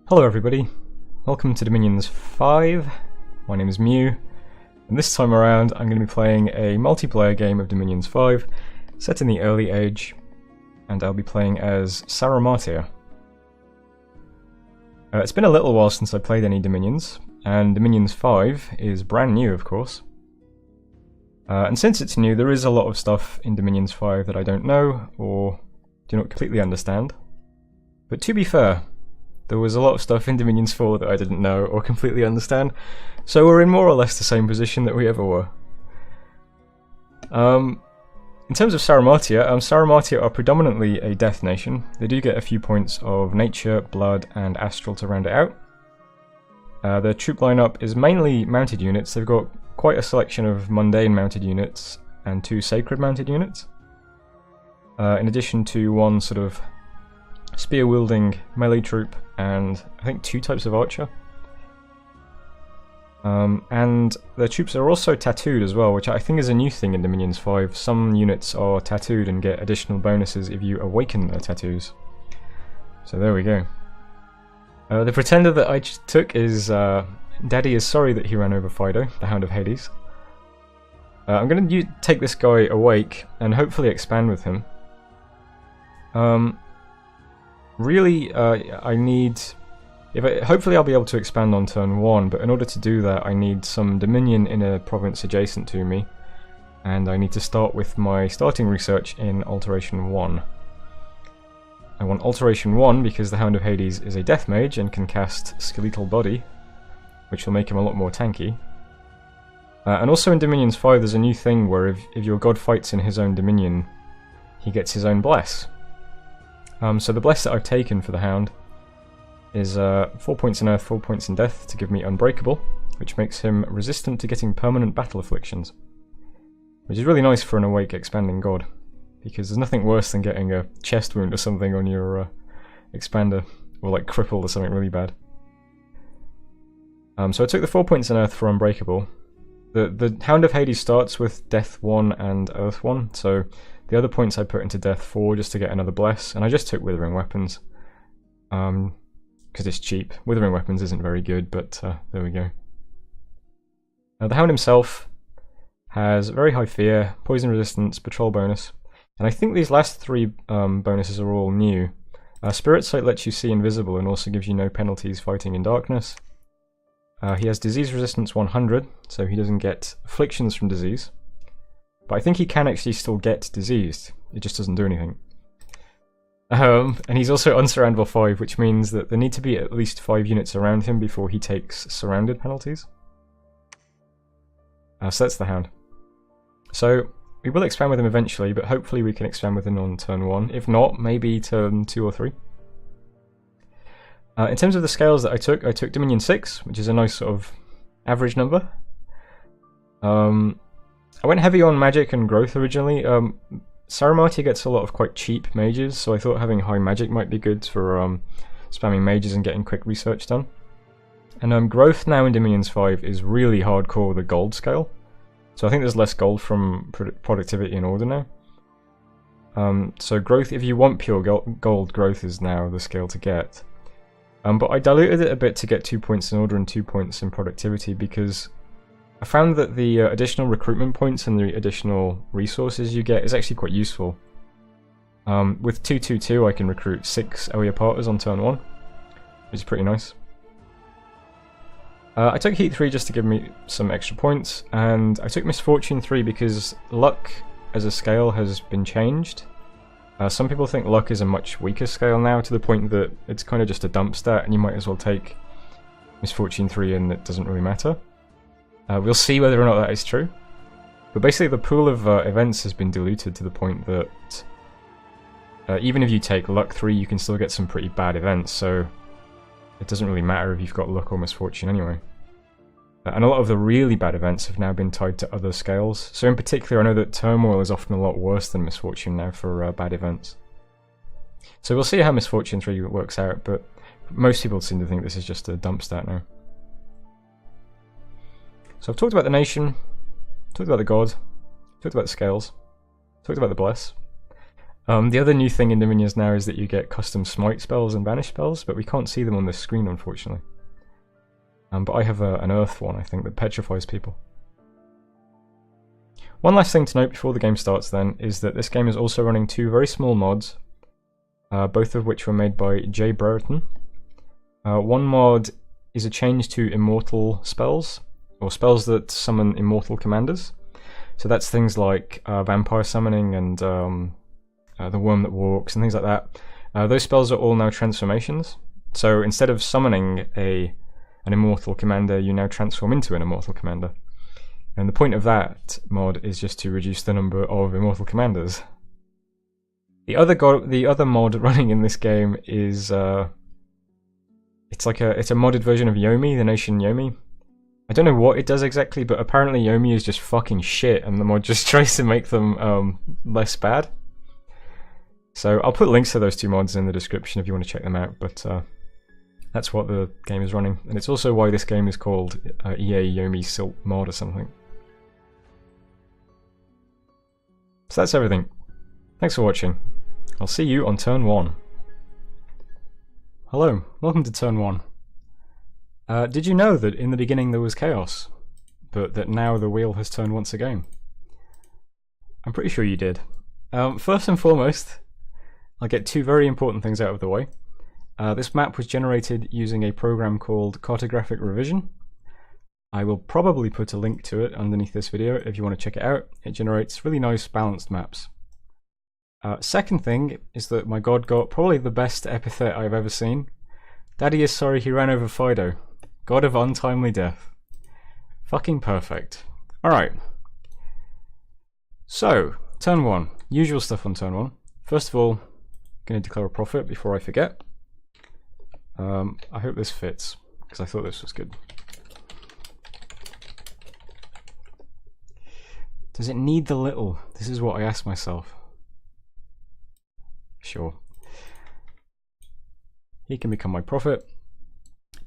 Hello everybody, welcome to Dominions 5. My name is Mew, and this time around I'm going to be playing a multiplayer game of Dominions 5 set in the early age, and I'll be playing as Sauromatia. It's been a little while since I played any Dominions, and Dominions 5 is brand new of course. And since it's new, there is a lot of stuff in Dominions 5 that I don't know or do not completely understand. But to be fair, there was a lot of stuff in Dominions 4 that I didn't know or completely understand, so we're in more or less the same position that we ever were. In terms of Sauromatia, Sauromatia are predominantly a death nation. They do get a few points of nature, blood and astral to round it out. Their troop lineup is mainly mounted units. They've got quite a selection of mundane mounted units and 2 sacred mounted units, in addition to one sort of spear-wielding melee troop and I think 2 types of archer. And their troops are also tattooed as well, which I think is a new thing in Dominions 5. Some units are tattooed and get additional bonuses if you awaken their tattoos. So there we go. The pretender that I took is Daddy is sorry that he ran over Fido, the Hound of Hades. I'm going to take this guy awake and hopefully expand with him. Really, I need... hopefully I'll be able to expand on turn 1, but in order to do that I need some Dominion in a province adjacent to me, and I need to start with my starting research in Alteration 1. I want Alteration 1 because the Hound of Hades is a death mage and can cast Skeletal Body, which will make him a lot more tanky. And also in Dominions 5 there's a new thing where if your god fights in his own Dominion, he gets his own Bless. So the Bless that I've taken for the Hound is 4 points in Earth, 4 points in Death to give me Unbreakable, which makes him resistant to getting permanent battle afflictions. Which is really nice for an awake expanding god, because there's nothing worse than getting a chest wound or something on your expander, or like crippled or something really bad. So I took the 4 points in Earth for Unbreakable. The Hound of Hades starts with Death 1 and Earth 1, so the other points I put into Death 4 just to get another Bless, and I just took Withering Weapons. Because it's cheap. Withering Weapons isn't very good, but there we go. The Hound himself has very high fear, poison resistance, patrol bonus, and I think these last 3 bonuses are all new. Spirit Sight lets you see invisible and also gives you no penalties fighting in darkness. He has disease resistance 100, so he doesn't get afflictions from disease. But I think he can actually still get diseased, it just doesn't do anything. And he's also unsurroundable 5, which means that there need to be at least 5 units around him before he takes surrounded penalties. So that's the Hound. So we will expand with him eventually, but hopefully we can expand with him on turn 1. If not, maybe turn 2 or 3. In terms of the scales that I took Dominion 6, which is a nice sort of average number. I went heavy on magic and growth originally. Sauromatia gets a lot of quite cheap mages, so I thought having high magic might be good for spamming mages and getting quick research done. And growth now in Dominions 5 is really hardcore with a gold scale, so I think there's less gold from productivity in order now. So growth, if you want pure gold, growth is now the scale to get. But I diluted it a bit to get 2 points in order and 2 points in productivity, because I found that the additional recruitment points and the additional resources you get is actually quite useful. With 222 I can recruit 6 Oeopartas on turn 1, which is pretty nice. I took Heat 3 just to give me some extra points, and I took Misfortune 3 because Luck as a scale has been changed. Some people think Luck is a much weaker scale now, to the point that it's kind of just a dump stat and you might as well take Misfortune 3 and it doesn't really matter. We'll see whether or not that is true. But basically the pool of events has been diluted to the point that even if you take Luck 3 you can still get some pretty bad events, so it doesn't really matter if you've got Luck or Misfortune anyway. And a lot of the really bad events have now been tied to other scales. So in particular I know that Turmoil is often a lot worse than Misfortune now for bad events. So we'll see how Misfortune 3 works out, but most people seem to think this is just a dump stat now. So I've talked about the nation, talked about the god, talked about the scales, talked about the bless. The other new thing in Dominions now is that you get custom smite spells and banish spells, but we can't see them on this screen, unfortunately. But I have an earth one, I think, that petrifies people. One last thing to note before the game starts then is that this game is also running two very small mods, both of which were made by Jay Brereton. One mod is a change to immortal spells, or spells that summon immortal commanders. So that's things like vampire summoning and the worm that walks and things like that. Those spells are all now transformations. So instead of summoning an immortal commander, you now transform into an immortal commander. And the point of that mod is just to reduce the number of immortal commanders. The other mod running in this game is it's a modded version of Yomi, the nation Yomi. I don't know what it does exactly, but apparently Yomi is just fucking shit, and the mod just tries to make them less bad. So I'll put links to those two mods in the description if you want to check them out, but that's what the game is running. And it's also why this game is called EA Yomi Silt Mod or something. So that's everything. Thanks for watching. I'll see you on turn 1. Hello, welcome to turn 1. Did you know that in the beginning there was chaos, but that now the wheel has turned once again? I'm pretty sure you did. First and foremost, I'll get two very important things out of the way. This map was generated using a program called Cartographic Revision. I will probably put a link to it underneath this video if you want to check it out. It generates really nice balanced maps. Second thing is that my god got probably the best epithet I've ever seen. Daddy is sorry he ran over Fido. God of untimely death. Fucking perfect. Alright. So, turn 1. Usual stuff on turn 1. First of all, I'm going to declare a profit before I forget. I hope this fits, because I thought this was good. Does it need the little? This is what I ask myself. Sure. He can become my prophet.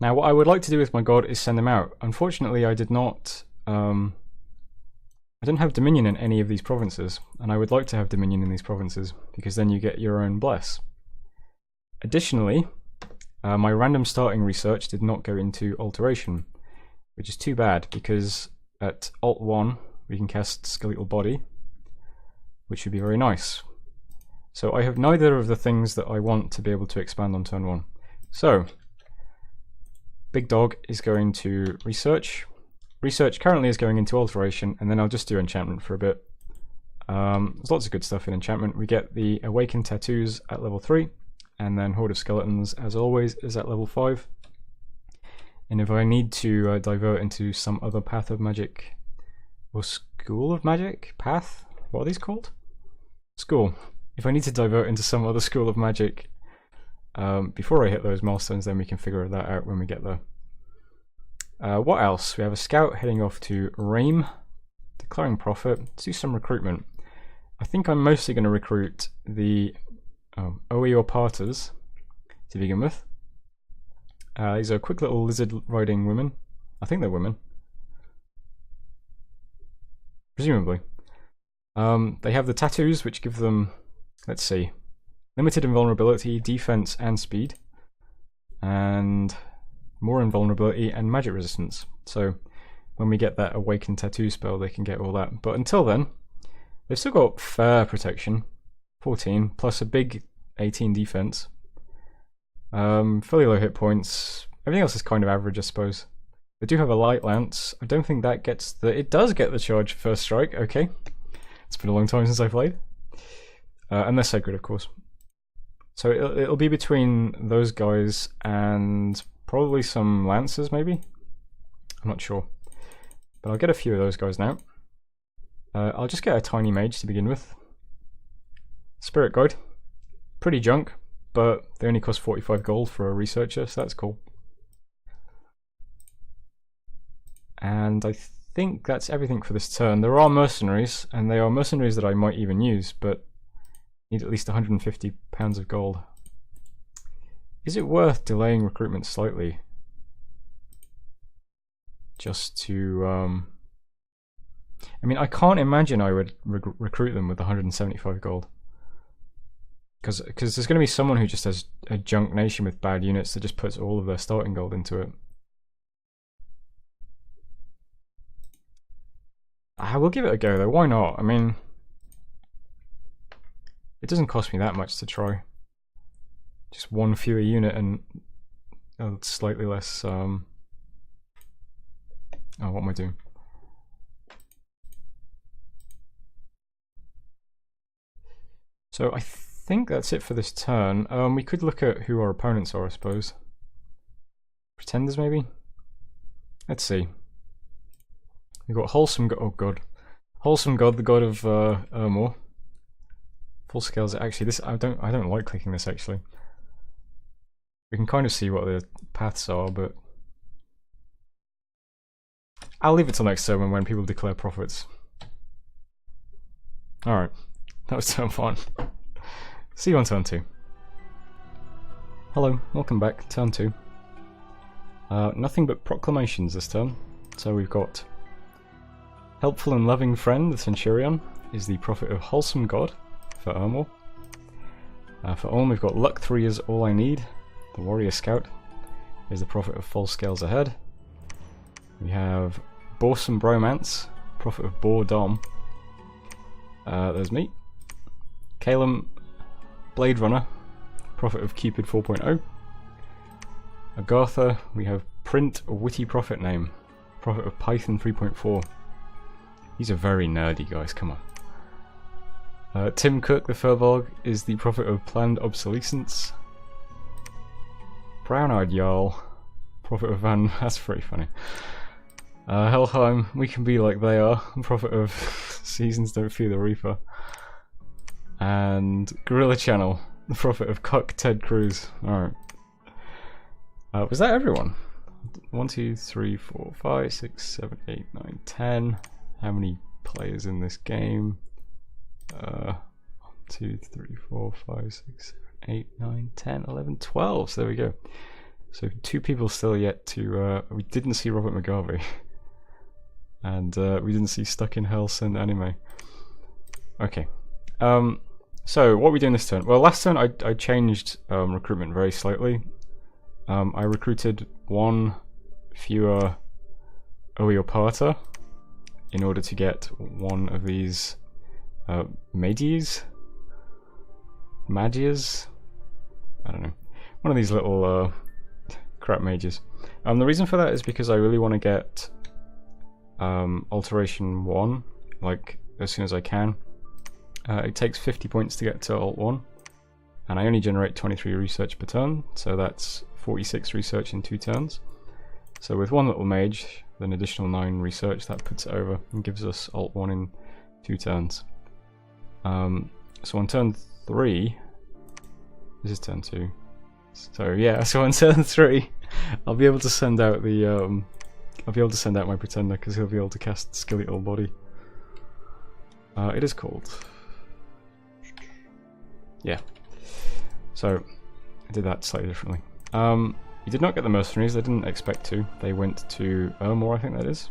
Now what I would like to do with my god is send him out. Unfortunately I did not I don't have dominion in any of these provinces, and I would like to have dominion in these provinces because then you get your own bless. Additionally, my random starting research did not go into alteration, which is too bad because at Alt 1 we can cast Skeletal Body, which would be very nice. So I have neither of the things that I want to be able to expand on turn 1. So, Big Dog is going to research. Research currently is going into alteration, and then I'll just do enchantment for a bit. There's lots of good stuff in enchantment. We get the Awakened Tattoos at level 3, and then Horde of Skeletons, as always, is at level 5. And if I need to divert into some other path of magic, or school of magic? Path? What are these called? School. If I need to divert into some other school of magic before I hit those milestones, then we can figure that out when we get there. What else? We have a scout heading off to Rame, declaring profit. Let's do some recruitment. I think I'm mostly going to recruit the Oeopatas to begin with. These are quick little lizard riding women. I think they're women. Presumably. They have the tattoos, which give them, let's see, limited invulnerability, defense, and speed, and more invulnerability and magic resistance. So when we get that Awakened Tattoo spell, they can get all that. But until then, they've still got fair protection, 14, plus a big 18 defense. Fairly low hit points. Everything else is kind of average, I suppose. They do have a light lance. I don't think that gets the... It does get the charge first strike, okay. It's been a long time since I played. And they're sacred, of course. So it'll be between those guys and probably some lancers, maybe? I'm not sure. But I'll get a few of those guys now. I'll just get a tiny mage to begin with. Spirit Guide. Pretty junk, but they only cost 45 gold for a researcher, so that's cool. And I think that's everything for this turn. There are mercenaries, and they are mercenaries that I might even use, but need at least 150 pounds of gold. Is it worth delaying recruitment slightly? Just to... I mean, I can't imagine I would recruit them with 175 gold. Because there's going to be someone who just has a junk nation with bad units that just puts all of their starting gold into it. I will give it a go though, why not? I mean, it doesn't cost me that much to try. Just one fewer unit and slightly less, oh, what am I doing? So I think that's it for this turn. We could look at who our opponents are, I suppose. Pretenders, maybe? Let's see. We've got Wholesome God, oh god. Wholesome God, the god of Ermor. Full scales, actually, this, I don't like clicking this, actually. We can kind of see what the paths are, but I'll leave it till next turn when people declare profits. Alright, that was turn 1. See you on turn 2. Hello, welcome back, turn 2. Nothing but proclamations this turn. So we've got Helpful and Loving Friend, the Centurion, is the prophet of Wholesome God for Ermor. For Ulm we've got Luck 3 is all I need. The Warrior Scout is the prophet of Full Scales Ahead. We have Boresome Bromance, prophet of Boar Dom. There's me. Calum Blade Runner, prophet of Cupid 4.0. Agartha, we have Print Witty Prophet Name, prophet of Python 3.4. These are very nerdy, guys, come on. Tim Cook the Furbolg is the prophet of Planned Obsolescence. Brown-Eyed Jarl, prophet of Van... that's pretty funny. Helheim, we can be like they are, prophet of Seasons Don't Fear the Reaper. And Gorilla Channel, the prophet of Cuck Ted Cruz. Alright. Was that everyone? 1, 2, 3, 4, 5, 6, 7, 8, 9, 10. How many players in this game? 1, 2, 3, 4, 5, 6, 7, 8, 9, 10, 11, 12. So there we go. So 2 people still yet to... we didn't see Robert McGarvey. And we didn't see Stuck in Hell Send Anime. Okay. So what are we doing this turn? Well, last turn I changed recruitment very slightly. I recruited 1 fewer Oeopata in order to get 1 of these Magias? I don't know. One of these little crap mages. The reason for that is because I really want to get Alteration 1, like, as soon as I can. It takes 50 points to get to Alt 1, and I only generate 23 research per turn, so that's 46 research in 2 turns. So with 1 little mage, an additional 9 research, that puts it over and gives us Alt 1 in 2 turns. So on turn 3, this is turn 2. So yeah, so on turn 3, I'll be able to send out the I'll be able to send out my pretender because he'll be able to cast Skeletal Body. It is called. Yeah. So I did that slightly differently. You did not get the mercenaries, they didn't expect to. They went to Ermor, I think that is.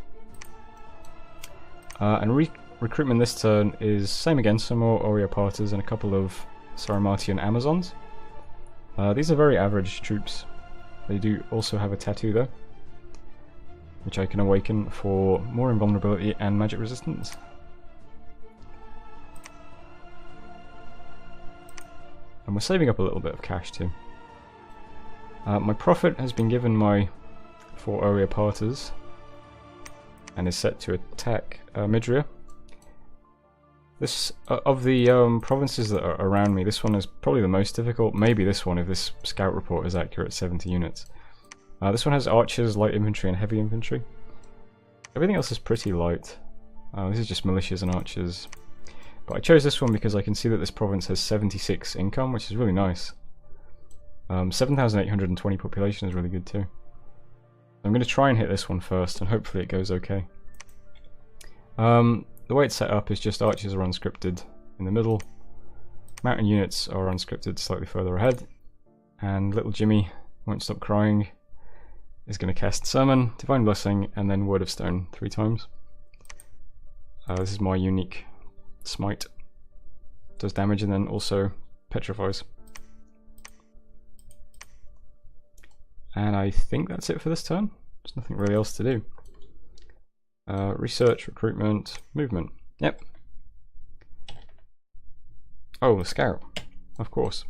And recruitment this turn is same again, some more Oreopatas and a couple of Sauromatian Amazons. These are very average troops. They do also have a tattoo though, which I can awaken for more invulnerability and magic resistance. And we're saving up a little bit of cash too. My prophet has been given my 4 Oreopatas and is set to attack Midria. This of the provinces that are around me, this one is probably the most difficult. Maybe this one, if this scout report is accurate, 70 units. This one has archers, light infantry, and heavy infantry. Everything else is pretty light. This is just militias and archers. But I chose this one because I can see that this province has 76 income, which is really nice. 7,820 population is really good too. I'm going to try and hit this one first, and hopefully it goes okay. The way it's set up is just archers are unscripted in the middle, mountain units are unscripted slightly further ahead, and little Jimmy won't stop crying is going to cast Summon, Divine Blessing, and then Word of Stone 3 times. This is my unique smite. Does damage and then also petrifies. And I think that's it for this turn. There's nothing really else to do. Research, recruitment, movement. Yep. Oh, the scout. Of course.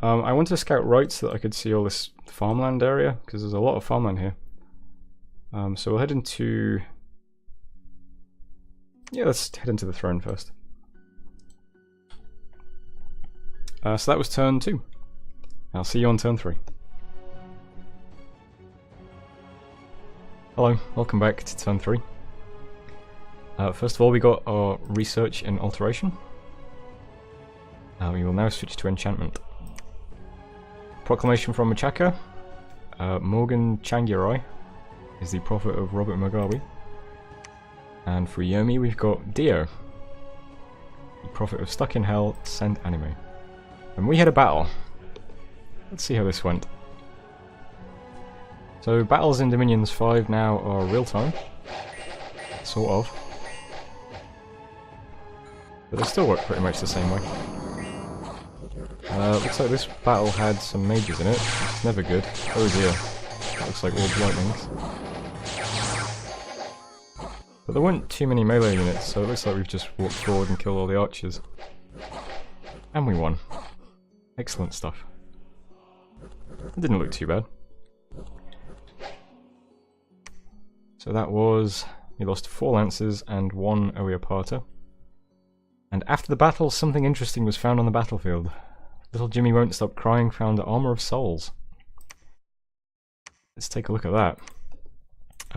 I wanted to scout right so that I could see all this farmland area, because there's a lot of farmland here. So we'll head into... Yeah, let's head into the throne first. So that was turn 2. I'll see you on turn 3. Hello, welcome back to turn 3. First of all, we got our research and alteration. We will now switch to enchantment. Proclamation from Machaka. Morgan Changirai is the prophet of Robert Mugabe. And for Yomi, we've got Dio, the prophet of Stuck in Hell, Send Anime. And we had a battle. Let's see how this went. So battles in Dominions 5 now are real time. Sort of. But they still work pretty much the same way. Looks like this battle had some mages in it. It's never good. Oh dear. That looks like all lightnings. But there weren't too many melee units, so it looks like we've just walked forward and killed all the archers. And we won. Excellent stuff. It didn't look too bad. So that was... we lost 4 lances and 1 Oeopata. And after the battle, something interesting was found on the battlefield. Little Jimmy Won't Stop Crying found Armor of Souls. Let's take a look at that.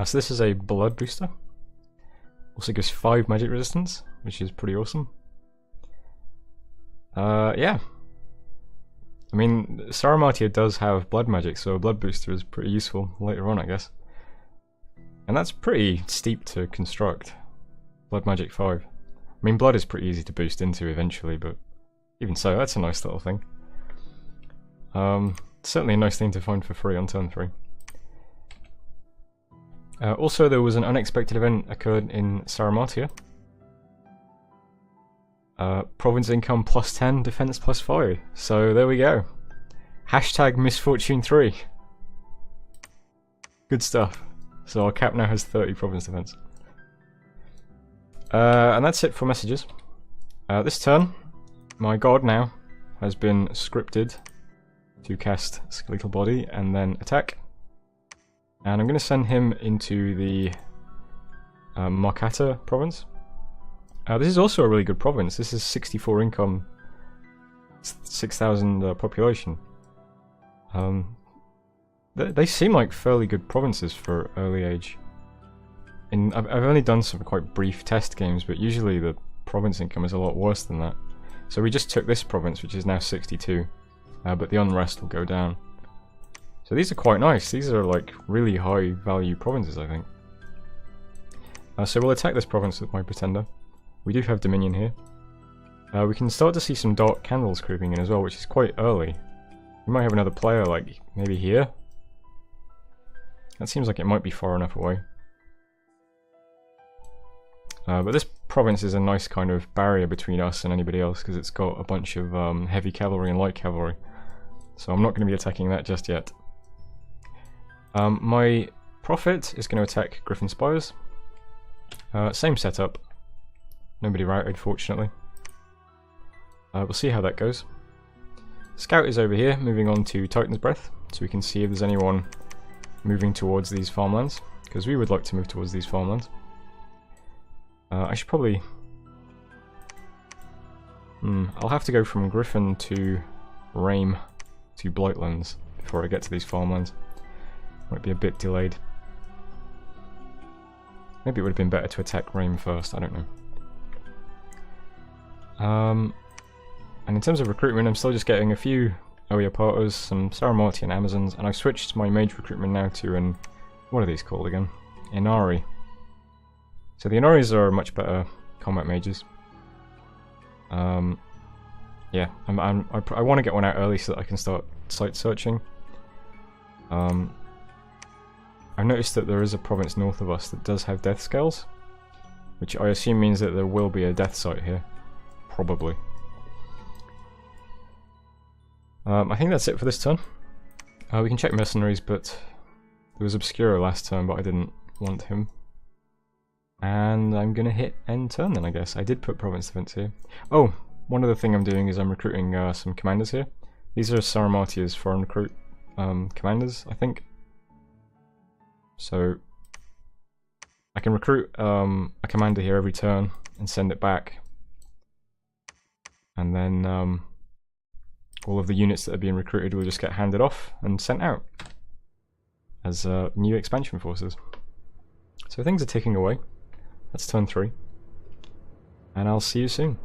So this is a blood booster. Also gives 5 magic resistance, which is pretty awesome. Yeah. I mean, Sauromatia does have blood magic, so a blood booster is pretty useful later on, I guess. And that's pretty steep to construct. Blood magic 5. I mean, blood is pretty easy to boost into eventually, but even so, that's a nice little thing. Certainly a nice thing to find for free on turn 3. Also, there was an unexpected event occurred in Sauromatia. Province income +10, defense +5. So there we go. Hashtag misfortune 3. Good stuff. So our cap now has 30 province defense. And that's it for messages. This turn, my god now has been scripted to cast Skeletal Body and then attack. And I'm going to send him into the Markata province. This is also a really good province. This is 64 income, 6,000 population. They seem like fairly good provinces for early age. I've only done some quite brief test games, but usually the province income is a lot worse than that. So we just took this province, which is now 62, but the unrest will go down. So these are quite nice. These are like really high value provinces, I think. So we'll attack this province with my pretender. We do have Dominion here. We can start to see some dark candles creeping in as well, which is quite early. We might have another player, like, maybe here? That seems like it might be far enough away. But this province is a nice kind of barrier between us and anybody else, because it's got a bunch of heavy cavalry and light cavalry. So I'm not going to be attacking that just yet. My prophet is going to attack Griffin Spires. Same setup. Nobody routed, fortunately. We'll see how that goes. Scout is over here, moving on to Titan's Breath, so we can see if there's anyone moving towards these farmlands, because we would like to move towards these farmlands. I should probably... I'll have to go from Griffin to Rame to Blightlands before I get to these farmlands. Might be a bit delayed. Maybe it would have been better to attack Rame first, I don't know. And in terms of recruitment, I'm still just getting a few Oeopatas, some Sauromatian Amazons, and I've switched my mage recruitment now to an... what are these called again? Inari. So the Inaris are much better combat mages. Yeah, I want to get one out early so that I can start site searching. I've noticed that there is a province north of us that does have death scales, which I assume means that there will be a death site here. Probably. I think that's it for this turn. We can check mercenaries, but there was Obscuro last turn, but I didn't want him. And I'm gonna hit end turn then, I guess. I did put Province Defense here. Oh, one other thing I'm doing is I'm recruiting some commanders here. These are Sauromatia's foreign recruit commanders, I think. So I can recruit a commander here every turn and send it back. And then all of the units that are being recruited will just get handed off and sent out as new expansion forces. So things are ticking away. That's turn 3. And I'll see you soon.